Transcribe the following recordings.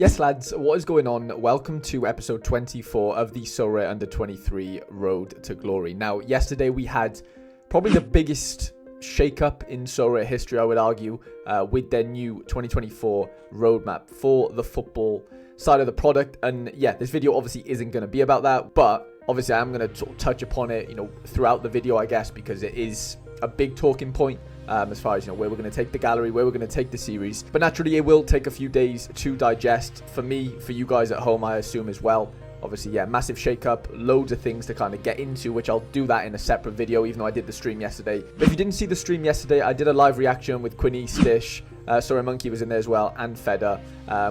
Yes, lads, what is going on? Welcome to episode 24 of the Sorare Under-23 Road to Glory. Now, yesterday we had probably the biggest shake-up in Sorare history, I would argue, with their new 2024 roadmap for the football side of the product. And yeah, this video obviously isn't going to be about that, but obviously I am going to sort of touch upon it, throughout the video, I guess, because it is a big talking point. As far as where we're going to take the gallery, where we're going to take the series. But naturally it will take a few days to digest, for me, for you guys at home, I assume as well. Obviously, yeah, massive shake up, loads of things to kind of get into, which I'll do that in a separate video, even though I did the stream yesterday. But if you didn't see the stream yesterday, I did a live reaction with Quinny, Stish, Sorare Monkey was in there as well, and Feder,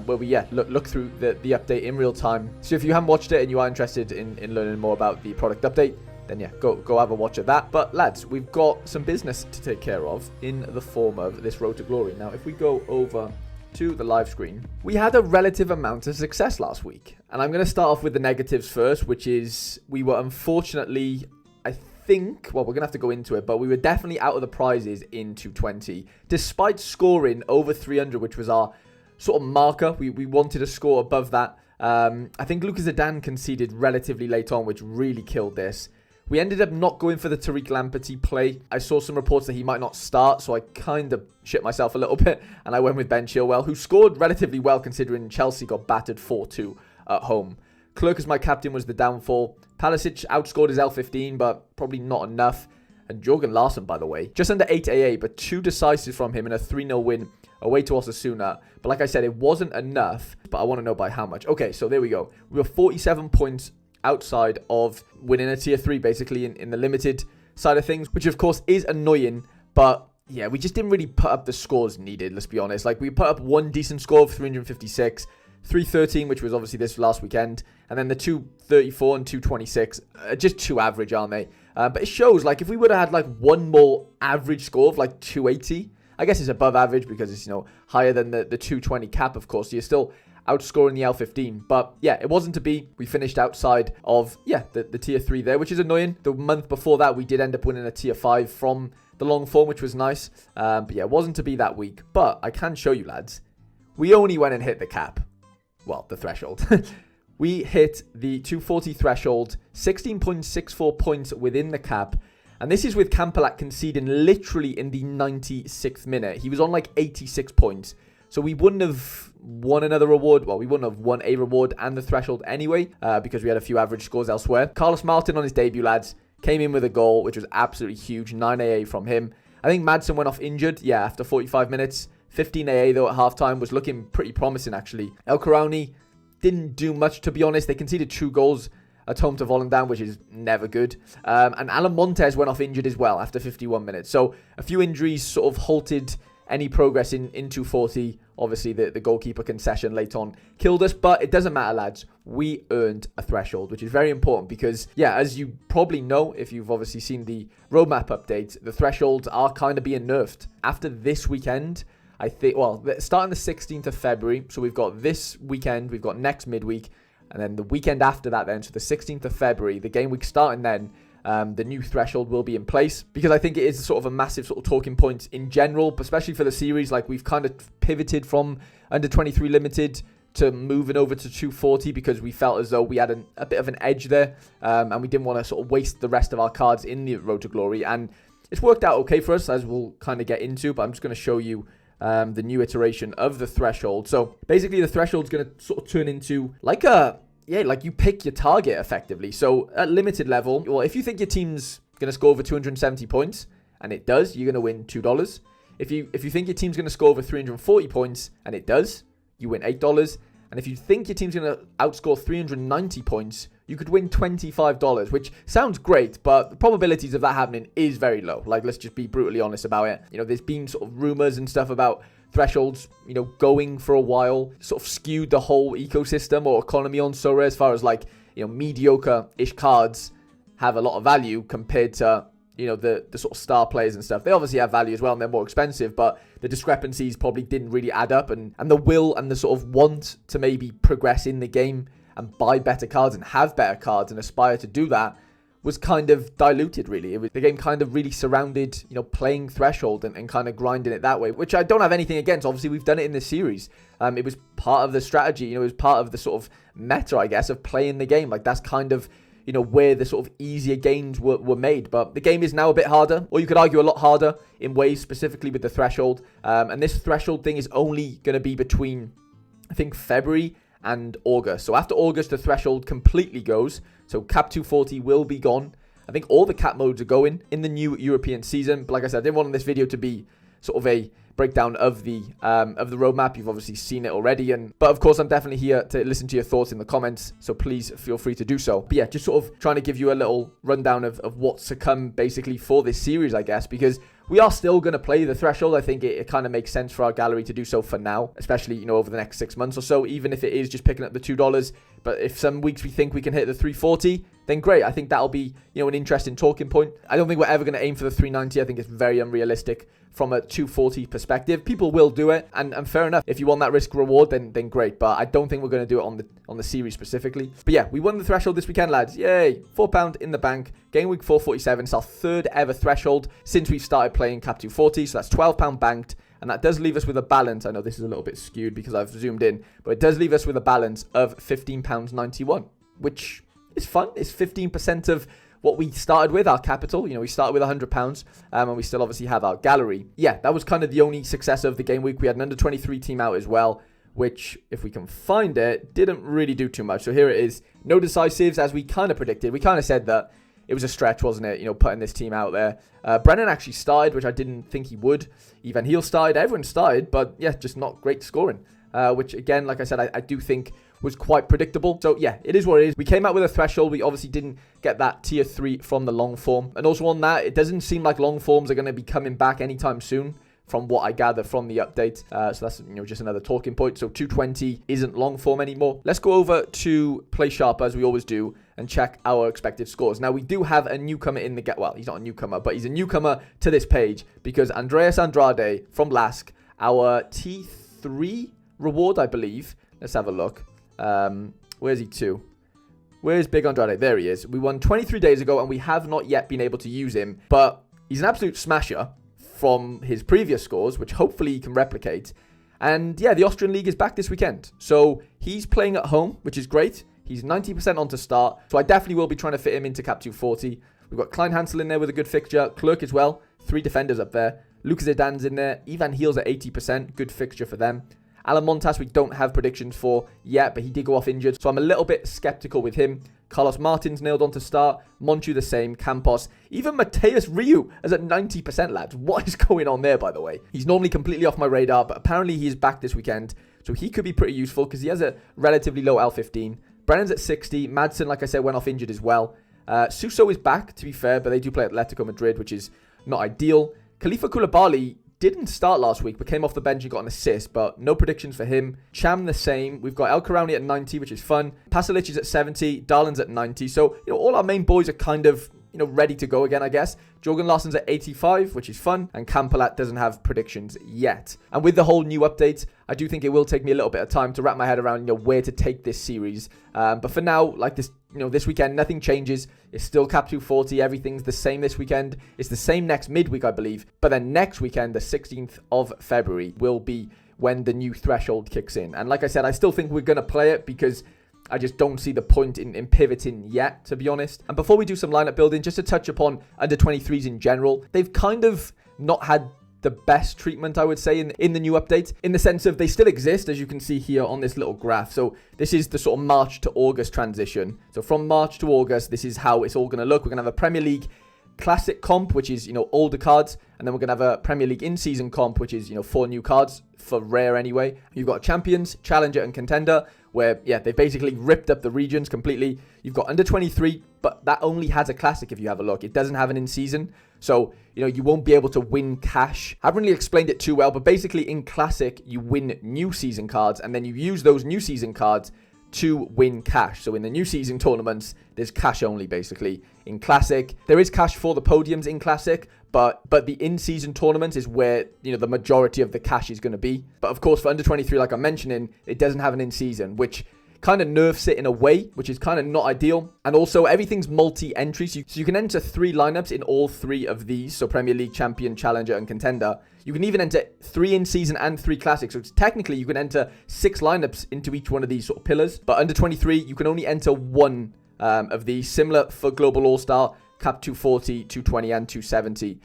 where we look through the update in real time. So if you haven't watched it and you are interested in learning more about the product update, then yeah, go have a watch of that. But lads, we've got some business to take care of in the form of this Road to Glory. Now, if we go over to the live screen, we had a relative amount of success last week. And I'm going to start off with the negatives first, which is we were unfortunately, I think, well, we're going to have to go into it, but we were definitely out of the prizes in 220. Despite scoring over 300, which was our sort of marker, we wanted to score above that. I think Lucas Zidane conceded relatively late on, which really killed this. We ended up not going for the Tariq Lamptey play. I saw some reports that he might not start, so I kind of shit myself a little bit, and I went with Ben Chilwell, who scored relatively well considering Chelsea got battered 4-2 at home. Clerk as my captain was the downfall. Pulisic outscored his L15, but probably not enough. And Jorgen Larsson, by the way, just under 8 AA, but 2 decisives from him in a 3-0 win away to Osasuna. But like I said, it wasn't enough, but I want to know by how much. Okay, so there we go. We were 47 points outside of winning a tier 3 basically in the limited side of things, which of course is annoying, but yeah, we just didn't really put up the scores needed, let's be honest. Like, we put up one decent score of 356, 313, which was obviously this last weekend, and then the 234 and 226 are just too average, aren't they? But it shows, like, if we would have had like one more average score of like 280, I guess it's above average because it's higher than the 220 cap, of course, so you're still outscoring the L15. But yeah, it wasn't to be. We finished outside of, yeah, the tier 3 there, which is annoying. The month before that, we did end up winning a tier 5 from the long form, which was nice. But yeah, it wasn't to be that week. But I can show you, lads, we only went and hit the cap. Well, the threshold. We hit the 240 threshold, 16.64 points within the cap. And this is with Campelat conceding literally in the 96th minute. He was on like 86 points. So we wouldn't have won another reward. Well, we wouldn't have won a reward and the threshold anyway, because we had a few average scores elsewhere. Carlos Martin on his debut, lads, came in with a goal, which was absolutely huge. 9 AA from him. I think Madsen went off injured, yeah, after 45 minutes. 15 AA, though, at halftime was looking pretty promising, actually. El Karauni didn't do much, to be honest. They conceded 2 goals at home to Volendam, which is never good. And Alan Montes went off injured as well after 51 minutes. So a few injuries sort of halted any progress in 240. Obviously, the goalkeeper concession late on killed us, but it doesn't matter, lads. We earned a threshold, which is very important because, yeah, as you probably know, if you've obviously seen the roadmap update, the thresholds are kind of being nerfed. After this weekend, I think, well, starting the 16th of February, so we've got this weekend, we've got next midweek, and then the weekend after that then, so the 16th of February, the game week starting then, the new threshold will be in place, because I think it is sort of a massive sort of talking point in general, but especially for the series. Like, we've kind of pivoted from under 23 limited to moving over to 240 because we felt as though we had a bit of an edge there, and we didn't want to sort of waste the rest of our cards in the Road to Glory. And it's worked out okay for us, as we'll kind of get into, but I'm just going to show you the new iteration of the threshold. So basically the threshold's going to sort of turn into like a, yeah, like you pick your target effectively. So at limited level, well, if you think your team's going to score over 270 points, and it does, you're going to win $2. If you think your team's going to score over 340 points, and it does, you win $8. And if you think your team's going to outscore 390 points, you could win $25, which sounds great, but the probabilities of that happening is very low. Like, let's just be brutally honest about it. There's been sort of rumors and stuff about thresholds, going for a while, sort of skewed the whole ecosystem or economy on Sorare as far as like, mediocre-ish cards have a lot of value compared to, the sort of star players and stuff. They obviously have value as well and they're more expensive, but the discrepancies probably didn't really add up, and the will and the sort of want to maybe progress in the game and buy better cards and have better cards and aspire to do that was kind of diluted, really. The game kind of really surrounded, playing Threshold and kind of grinding it that way, which I don't have anything against. Obviously, we've done it in this series. It was part of the strategy, it was part of the sort of meta, I guess, of playing the game. Like, that's kind of, where the sort of easier gains were made. But the game is now a bit harder, or you could argue a lot harder in ways, specifically with the Threshold. And this Threshold thing is only going to be between, I think, February and August. So after August, the Threshold completely goes. So Cap 240 will be gone. I think all the cap modes are going in the new European season. But like I said, I didn't want this video to be sort of a breakdown of the roadmap. You've obviously seen it already, but of course I'm definitely here to listen to your thoughts in the comments, so please feel free to do so. But yeah, just sort of trying to give you a little rundown of what's to come basically for this series, I guess, because we are still going to play the Threshold. I think it kind of makes sense for our gallery to do so for now, especially, over the next 6 months or so, even if it is just picking up the $2. But if some weeks we think we can hit the 340, then great. I think that'll be, an interesting talking point. I don't think we're ever going to aim for the 390. I think it's very unrealistic from a 240 perspective. People will do it, and fair enough. If you want that risk reward, then great. But I don't think we're going to do it on the series specifically. But yeah, we won the Threshold this weekend, lads. Yay! £4 in the bank. Game week 447. It's our third ever Threshold since we started playing Cap 240. So that's £12 banked. And that does leave us with a balance. I know this is a little bit skewed because I've zoomed in, but it does leave us with a balance of £15.91, which is fun. It's 15% of what we started with, our capital. We started with £100, and we still obviously have our gallery. Yeah, that was kind of the only success of the game week. We had an under 23 team out as well, which, if we can find it, didn't really do too much. So here it is. No decisives, as we kind of predicted. We kind of said that it was a stretch, wasn't it? Putting this team out there. Brennan actually started, which I didn't think he would. Even Heel started. Everyone started, but yeah, just not great scoring. Which, again, like I said, I do think was quite predictable. So yeah, it is what it is. We came out with a Threshold. We obviously didn't get that tier 3 from the long form. And also on that, it doesn't seem like long forms are going to be coming back anytime soon, from what I gather from the update. So that's, just another talking point. So 220 isn't long form anymore. Let's go over to Play Sharp, as we always do, and check our expected scores. Now, we do have a newcomer in the well, he's not a newcomer, but he's a newcomer to this page, because Andreas Andrade from Lask, our T3 reward, I believe. Let's have a look. Where's he to? Where's Big Andrade? There he is. We won 23 days ago, and we have not yet been able to use him, but he's an absolute smasher from his previous scores, which hopefully he can replicate. And yeah, the Austrian League is back this weekend, so he's playing at home, which is great. He's 90% on to start, so I definitely will be trying to fit him into Cap 240. We've got Klein Hansel in there with a good fixture. Clerk as well. 3 defenders up there. Lucas Zidane's in there. Ivan Heel's at 80%. Good fixture for them. Alan Montas we don't have predictions for yet, but he did go off injured, so I'm a little bit skeptical with him. Carlos Martins nailed on to start. Monchu the same. Campos. Even Mateus Ryu is at 90%, lads. What is going on there, by the way? He's normally completely off my radar, but apparently he is back this weekend, so he could be pretty useful because he has a relatively low L15. Brennan's at 60. Madsen, like I said, went off injured as well. Suso is back, to be fair, but they do play Atletico Madrid, which is not ideal. Khalifa Koulibaly didn't start last week, but came off the bench and got an assist, but no predictions for him. Cham the same. We've got El Karauni at 90, which is fun. Pasalic is at 70. Darlin's at 90. So, all our main boys are kind of, ready to go again, I guess. Jorgen Larsson's at 85, which is fun. And Kampalat doesn't have predictions yet. And with the whole new update, I do think it will take me a little bit of time to wrap my head around, where to take this series. But for now, like this, this weekend, nothing changes. It's still Cap 240. Everything's the same this weekend. It's the same next midweek, I believe. But then next weekend, the 16th of February, will be when the new Threshold kicks in. And like I said, I still think we're going to play it because I just don't see the point in pivoting yet, to be honest. And before we do some lineup building, just to touch upon under 23s in general, they've kind of not had the best treatment, I would say, in the new update, in the sense of they still exist, as you can see here on this little graph. So this is the sort of March to August transition. So from March to August, this is how it's all going to look. We're going to have a Premier League Classic comp, which is, older cards. And then we're going to have a Premier League in-season comp, which is, 4 new cards for rare anyway. You've got Champions, Challenger, and Contender, where, yeah, they basically ripped up the regions completely. You've got under 23, but that only has a Classic if you have a look. It doesn't have an in-season. So, you won't be able to win cash. I haven't really explained it too well, but basically in Classic, you win new season cards, and then you use those new season cards to win cash. So in the new season tournaments, there's cash only, basically. In Classic, there is cash for the podiums in Classic, but the in-season tournament is where, the majority of the cash is going to be. But of course, for under 23, like I'm mentioning, it doesn't have an in-season, which kind of nerfs it in a way, which is kind of not ideal. And also everything's multi-entry, so you can enter 3 lineups in all 3 of these. So Premier League, Champion, Challenger, and Contender. You can even enter 3 in season and 3 classics. So technically you can enter 6 lineups into each one of these sort of pillars. But under 23, you can only enter 1 of these. Similar for Global All-Star, cap 240, 220, and 270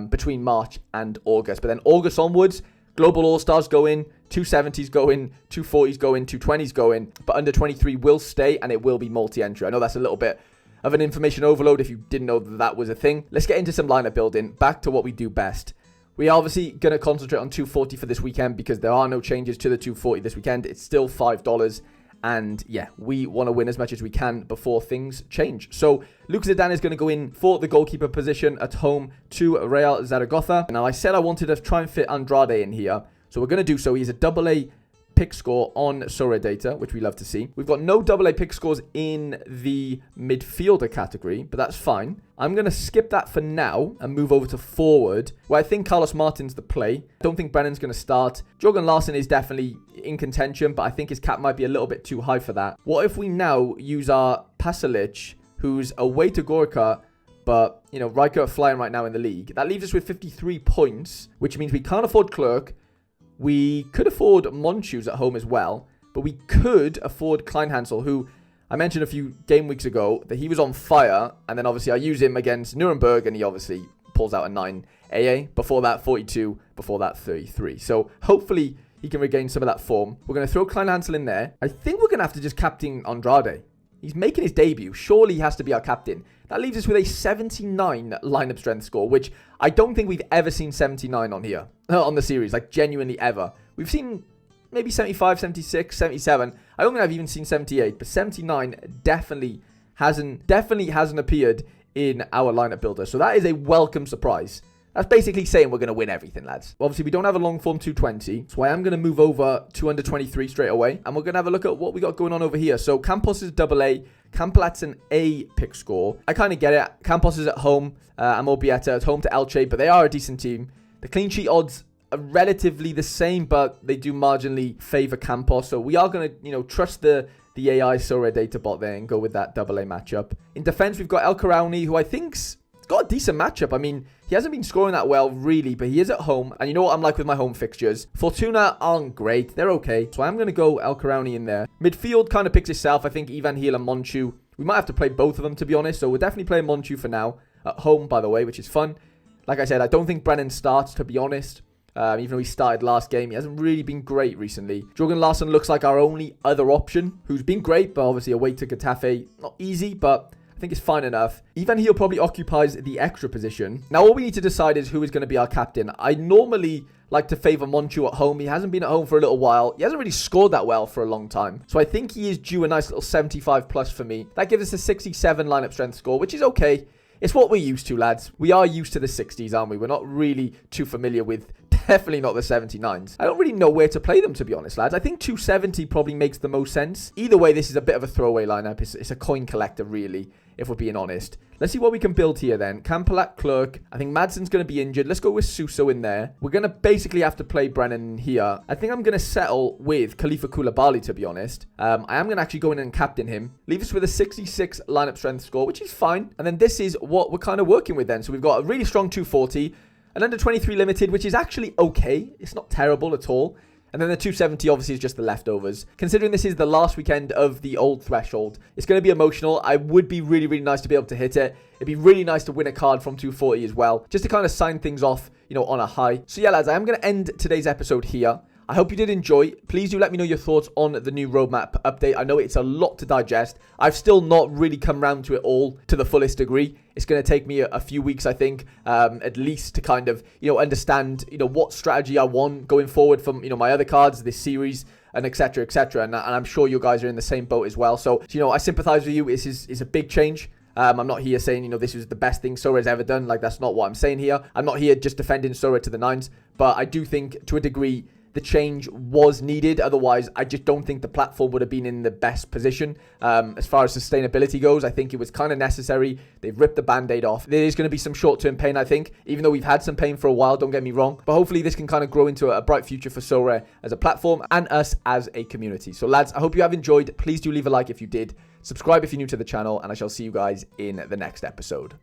between March and August. But then August onwards, Global All-Stars go in, 270s go in, 240s go in, 220s go in, but under 23 will stay and it will be multi-entry. I know that's a little bit of an information overload if you didn't know that was a thing. Let's get into some lineup building. Back to what we do best. We are obviously going to concentrate on 240 for this weekend because there are no changes to the 240 this weekend. It's still $5. And yeah, we want to win as much as we can before things change. So Lucas Zidane is going to go in for the goalkeeper position at home to Real Zaragoza. Now I said I wanted to try and fit Andrade in here. So we're going to do so. He's a AA pick score on Sorare data, which we love to see. We've got no AA pick scores in the midfielder category, but that's fine. I'm going to skip that for now and move over to forward, where I think Carlos Martin's the play. I don't think Brennan's going to start. Jorgen Larsson is definitely in contention, but I think his cap might be a little bit too high for that. What if we now use our Pasalic, who's away to Gorka, but, you know, Riker are flying right now in the league. That leaves us with 53 points, which means we can't afford Clerk. We could afford Monchus at home as well, but we could afford Kleinhansel, who I mentioned a few game weeks ago that he was on fire, and then obviously I use him against Nuremberg, and he obviously pulls out a 9 AA. Before that, 42. Before that, 33. So hopefully he can regain some of that form. We're going to throw Kleinhansel in there. I think we're going to have to just captain Andrade. He's making his debut. Surely he has to be our captain. That leaves us with a 79 lineup strength score, which I don't think we've ever seen 79 on here, on the series, like genuinely ever. We've seen maybe 75, 76, 77. I don't think I've even seen 78, but 79 definitely hasn't appeared in our lineup builder. So that is a welcome surprise. That's basically saying we're going to win everything, lads. Obviously, we don't have a long form 220, so I am going to move over to under 23 straight away, and we're going to have a look at what we got going on over here. So Campos is AA, Campolat's an A pick score. I kind of get it. Campos is at home, Amobieta at home to Elche, but they are a decent team. The clean sheet odds are relatively the same, but they do marginally favor Campos, so we are going to, you know, trust the AI Sorare data bot there and go with that AA matchup. In defense, we've got El Karaouni, who I think's got a decent matchup. I mean, he hasn't been scoring that well, really, but he is at home. And you know what I'm like with my home fixtures. Fortuna aren't great. They're okay. So I'm going to go El Karaouni in there. Midfield kind of picks itself. I think Ivan Heel and Monchu. We might have to play both of them, to be honest. So we're definitely playing Monchu for now. At home, by the way, which is fun. Like I said, I don't think Brennan starts, to be honest. Even though he started last game, he hasn't really been great recently. Jorgen Larsson looks like our only other option, who's been great, but obviously away to Getafe. Not easy, but I think it's fine enough. Ivan Heel probably occupies the extra position. Now, all we need to decide is who is going to be our captain. I normally like to favour Monchu at home. He hasn't been at home for a little while. He hasn't really scored that well for a long time. So I think he is due a nice little 75 plus for me. That gives us a 67 lineup strength score, which is okay. It's what we're used to, lads. We are used to the 60s, aren't we? We're not really too familiar with, definitely not the 79s. I don't really know where to play them, to be honest, lads. I think 270 probably makes the most sense. Either way, this is a bit of a throwaway lineup. It's a coin collector, really, if we're being honest. Let's see what we can build here, then. Campolat, Clerk. I think Madsen's going to be injured. Let's go with Suso in there. We're going to basically have to play Brennan here. I think I'm going to settle with Khalifa Koulibaly, to be honest. I am going to actually go in and captain him. Leave us with a 66 lineup strength score, which is fine. And then this is what we're kind of working with then. So we've got a really strong 240. An under 23 limited, which is actually okay. It's not terrible at all. And then the 270 obviously is just the leftovers. Considering this is the last weekend of the old threshold, it's going to be emotional. I would be really, really nice to be able to hit it. It'd be really nice to win a card from 240 as well, just to kind of sign things off, you know, on a high. So yeah, lads, I am going to end today's episode here. I hope you did enjoy. Please do let me know your thoughts on the new roadmap update. I know it's a lot to digest. I've still not really come around to it all to the fullest degree. It's going to take me a few weeks, I think, at least to kind of, you know, understand, you know, what strategy I want going forward from, you know, my other cards, this series, and etc., etc. And I'm sure you guys are in the same boat as well. So, you know, I sympathize with you. This is a big change. I'm not here saying, you know, this is the best thing Sorare's ever done. Like, that's not what I'm saying here. I'm not here just defending Sorare to the nines. But I do think, to a degree, the change was needed. Otherwise, I just don't think the platform would have been in the best position. As far as sustainability goes, I think it was kind of necessary. They've ripped the band-aid off. There is going to be some short-term pain, I think, even though we've had some pain for a while, don't get me wrong. But hopefully this can kind of grow into a bright future for Sorare as a platform and us as a community. So lads, I hope you have enjoyed. Please do leave a like if you did. Subscribe if you're new to the channel, and I shall see you guys in the next episode.